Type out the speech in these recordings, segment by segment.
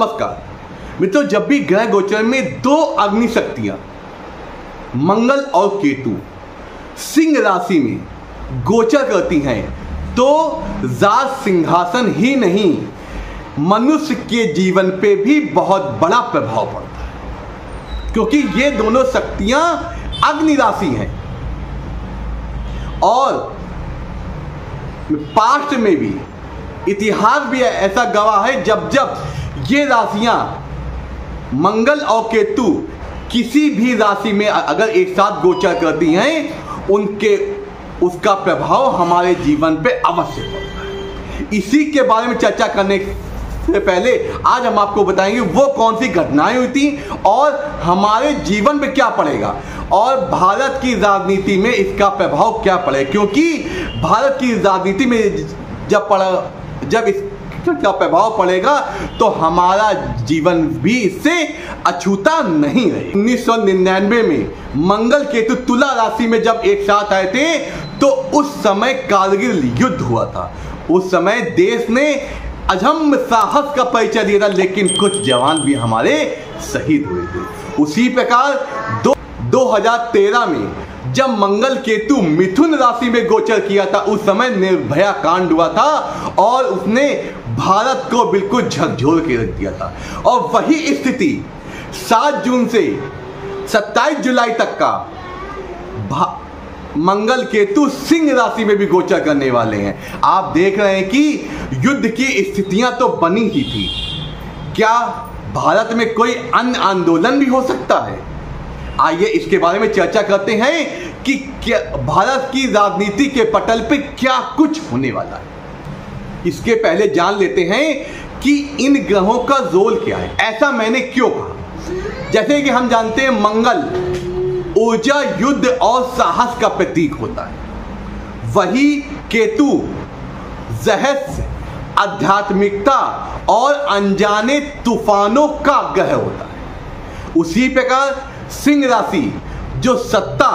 नमस्कार मित्रों, जब भी ग्रह गोचर में दो अग्नि शक्तियां मंगल और केतु सिंह राशि में गोचर करती हैं तो राज सिंहासन ही नहीं मनुष्य के जीवन पे भी बहुत बड़ा प्रभाव पड़ता है, क्योंकि ये दोनों शक्तियां अग्नि राशि हैं। और पास्ट में भी, इतिहास भी ऐसा गवाह है, जब जब ये राशियां मंगल और केतु किसी भी राशि में अगर एक साथ गोचर करती हैं, उसका प्रभाव हमारे जीवन पे अवश्य पड़ता है। इसी के बारे में चर्चा करने से पहले आज हम आपको बताएंगे वो कौन सी घटनाएं हुई थी और हमारे जीवन पे क्या पड़ेगा और भारत की राजनीति में इसका प्रभाव क्या पड़ेगा, क्योंकि भारत की राजनीति में जब इसका प्रभाव पड़ेगा तो हमारा जीवन भी इससे अछूता नहीं रहे। 1999 में मंगल केतु तुला राशि में जब एक साथ आए थे तो उस समय कारगिल युद्ध हुआ था। उस समय देश ने अजम्य साहस का परिचय दिया था, लेकिन कुछ जवान भी हमारे शहीद हुए थे। उसी प्रकार 2013 में जब मंगल केतु मिथुन राशि में गोचर किया था, उस समय निर्भया कांड हुआ था और उसने भारत को बिल्कुल झकझोर के रख दिया था। और वही स्थिति 7 जून से 27 जुलाई तक का मंगल केतु सिंह राशि में भी गोचर करने वाले हैं। आप देख रहे हैं कि युद्ध की स्थितियां तो बनी ही थी। क्या भारत में कोई अन्य आंदोलन भी हो सकता है? आइए इसके बारे में चर्चा करते हैं कि क्या भारत की राजनीति के पटल पे क्या कुछ होने वाला है। इसके पहले जान लेते हैं कि इन ग्रहों का रोल क्या है। ऐसा मैंने क्यों कहा? जैसे कि हम जानते हैं मंगल ऊर्जा, युद्ध और साहस का प्रतीक होता है, वही केतु रहस्य, आध्यात्मिकता और अनजाने तूफानों का ग्रह होता है। उसी प्रकार सिंह राशि जो सत्ता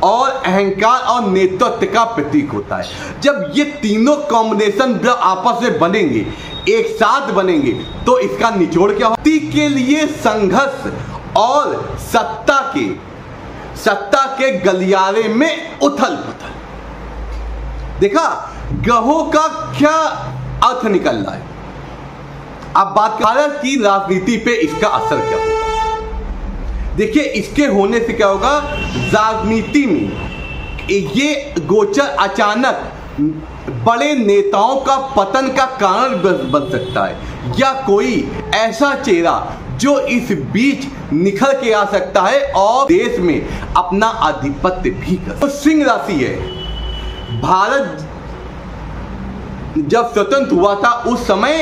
और अहंकार और नेतृत्व का प्रतीक होता है। जब ये तीनों कॉम्बिनेशन जब आपस में बनेंगे, एक साथ बनेंगे, तो इसका निचोड़ क्या होती के लिए संघर्ष और सत्ता के गलियारे में उथल पुथल। देखा ग्रहों का क्या अर्थ निकल रहा है। अब बात भारत की राजनीति पे इसका असर क्या होगा। देखिए इसके होने से क्या होगा, राजनीति में ये गोचर अचानक बड़े नेताओं का पतन का कारण बन सकता है, या कोई ऐसा चेहरा जो इस बीच निखर के आ सकता है और देश में अपना आधिपत्य भी कर। तो सिंह राशि है। भारत जब स्वतंत्र हुआ था उस समय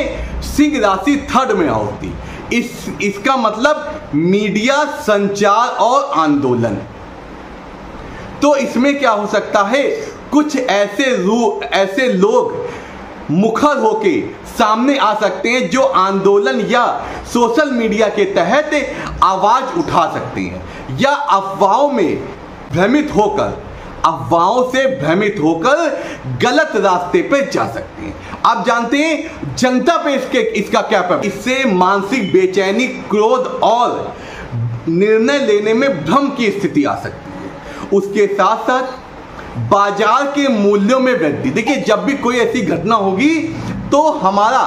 सिंह राशि 3rd में होती। इसका मतलब मीडिया, संचार और आंदोलन। तो इसमें क्या हो सकता है, कुछ ऐसे लोग मुखर होके सामने आ सकते हैं जो आंदोलन या सोशल मीडिया के तहत आवाज उठा सकते हैं, या अफवाहों से भ्रमित होकर गलत रास्ते पे जा सकते हैं। आप जानते हैं जनता पे इसका क्या प्रभाव। इससे मानसिक बेचैनी, क्रोध और निर्णय लेने में भ्रम की स्थिति आ सकती है। उसके साथ साथ बाजार के मूल्यों में वृद्धि। देखिए जब भी कोई ऐसी घटना होगी तो हमारा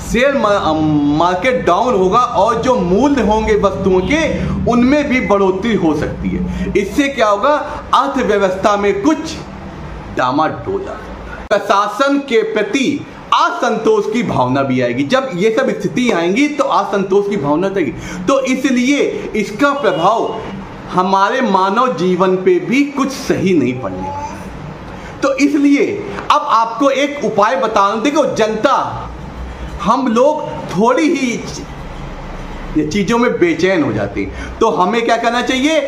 शेयर मार्केट डाउन होगा और जो मूल्य होंगे वस्तुओं के उनमें भी बढ़ोतरी हो सकती है। इससे क्या होगा, अर्थव्यवस्था में कुछ डामाडोल आ सकता है। प्रशासन के प्रति असंतोष की भावना भी आएगी। जब ये सब स्थिति आएंगी तो असंतोष की भावना आएगी, तो इसलिए इसका प्रभाव हमारे मानव जीवन पे भी कुछ सही नहीं पड़ने वाला है। तो इसलिए अब आपको एक उपाय बता रहा हूं। देखो जनता, हम लोग थोड़ी ही चीजों में बेचैन हो जाते हैं, तो हमें क्या करना चाहिए।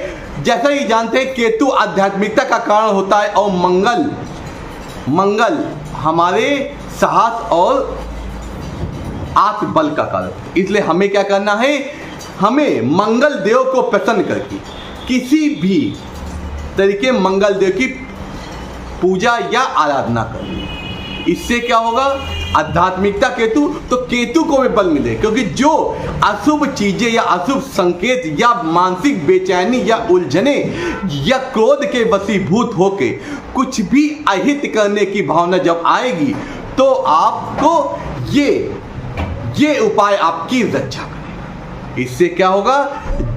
जैसा ही जानते हैं केतु आध्यात्मिकता का कारण होता है और मंगल हमारे साहस और आत्मबल का कारण। इसलिए हमें क्या करना है, हमें मंगल देव को प्रसन्न करके किसी भी तरीके मंगल देव की पूजा या आराधना करनी। इससे क्या होगा, आध्यात्मिकता केतु, तो केतु को भी बल मिले, क्योंकि जो अशुभ चीजें या अशुभ संकेत या मानसिक बेचैनी या उलझने या क्रोध के वशीभूत होके कुछ भी अहित करने की भावना जब आएगी तो आपको ये उपाय आपकी रक्षा करेगा। इससे क्या होगा,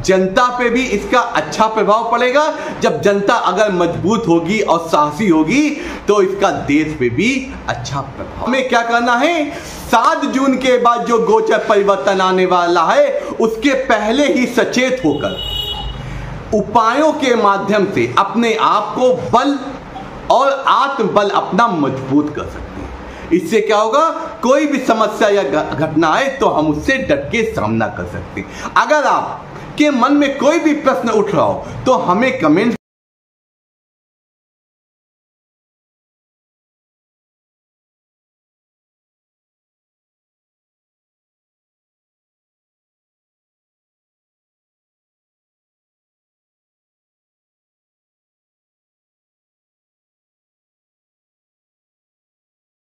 जनता पे भी इसका अच्छा प्रभाव पड़ेगा। जब जनता अगर मजबूत होगी और साहसी होगी तो इसका देश पे भी अच्छा प्रभाव। हमें क्या करना है, 7 जून के बाद जो गोचर परिवर्तन आने वाला है उसके पहले ही सचेत होकर उपायों के माध्यम से अपने आप को बल और आत्मबल अपना मजबूत कर सकते हैं। इससे क्या होगा, कोई भी समस्या या घटना आए तो हम उससे डट के सामना कर सकते हैं। अगर आपके मन में कोई भी प्रश्न उठ रहा हो तो हमें कमेंट